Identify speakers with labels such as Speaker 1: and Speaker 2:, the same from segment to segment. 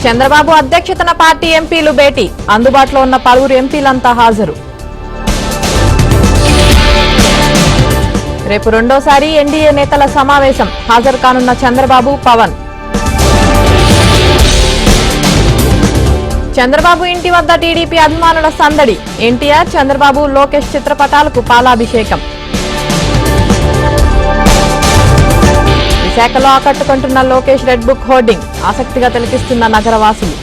Speaker 1: చంద్రబాబు అధ్యక్షతన పార్టీ ఎంపీలు భేటీ, అందుబాటులో ఉన్న పలువురు ఎంపీలంతా హాజరు. రేపు రెండోసారి ఎన్డీఏ నేతల సమావేశం, హాజరు కానున్న చంద్రబాబు, పవన్. చంద్రబాబు ఇంటి వద్ద టీడీపీ అభిమానుల సందడి, ఎన్టీఆర్, చంద్రబాబు, లోకేష్ చిత్రపటాలకు పాలాభిషేకం. విశాఖలో ఆకట్టుకుంటున్న లోకేష్ రెడ్ బుక్ హోర్డింగ్, ఆసక్తిగా తిలకిస్తున్న నగరవాసులు.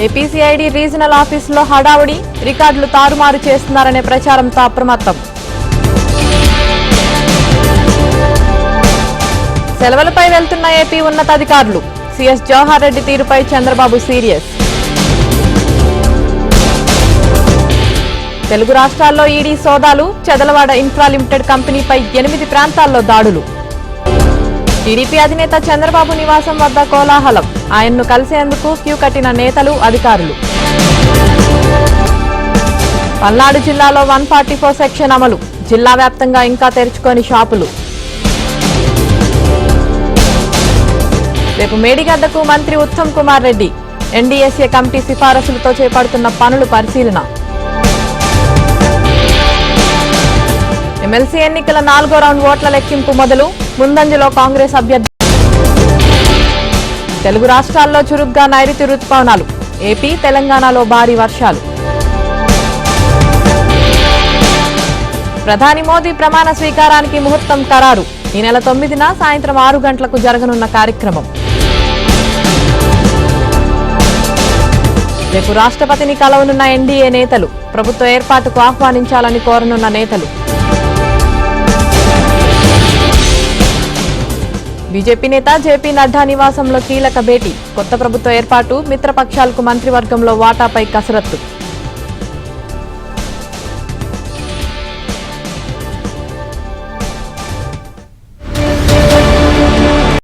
Speaker 1: ఏపీసీఐడీ రీజనల్ ఆఫీసులో హడావుడి, రికార్డులు తారుమారు చేస్తున్నారనే ప్రచారంతో అప్రమత్తం. సెలవులపై వెళ్తున్న ఏపీ ఉన్నతాధికారులు, సీఎస్ జవహర్ రెడ్డి తీరుపై చంద్రబాబు సీరియస్. తెలుగు రాష్ట్రాల్లో ఈడీ సోదాలు, చెదలవాడ ఇన్ఫ్రా లిమిటెడ్ కంపెనీపై 8 ప్రాంతాల్లో దాడులు. టీడీపీ అధినేత చంద్రబాబు నివాసం వద్ద కోలాహలం, ఆయన్ను కలిసేందుకు క్యూ కట్టిన నేతలు, అధికారులు. పల్నాడు జిల్లాలో 144 సెక్షన్ అమలు, జిల్లా వ్యాప్తంగా ఇంకా తెరుచుకోని షాపులు. రేపు మేడిగడ్డకు మంత్రి ఉత్తమ్ కుమార్ రెడ్డి, ఎన్డీఎస్ఏ కమిటీ సిఫారసులతో చేపడుతున్న పనులు పరిశీలన. ఎమ్మెల్సీ ఎన్నికల 4వ రౌండ్ ఓట్ల లెక్కింపు మొదలు, ముందంజలో కాంగ్రెస్ అభ్యర్థి. తెలుగు రాష్ట్రాల్లో చురుగ్గా నైరుతి రుతుపవనాలు, ఏపీ, తెలంగాణలో భారీ వర్షాలు. ప్రధాని మోదీ ప్రమాణ స్వీకారానికి ముహూర్తం ఖరారు, ఈ నెల 9న సాయంత్రం 6 గంటలకు జరగనున్న కార్యక్రమం. రేపు రాష్ట్రపతిని కలవనున్న ఎన్డీఏ నేతలు, ప్రభుత్వ ఏర్పాటుకు ఆహ్వానించాలని కోరనున్న నేతలు. బీజేపీ నేత జేపీ నడ్డా నివాసంలో కీలక భేటీ, కొత్త ప్రభుత్వ ఏర్పాటు, మిత్రపక్షాలకు మంత్రివర్గంలో వాటాపై కసరత్తు.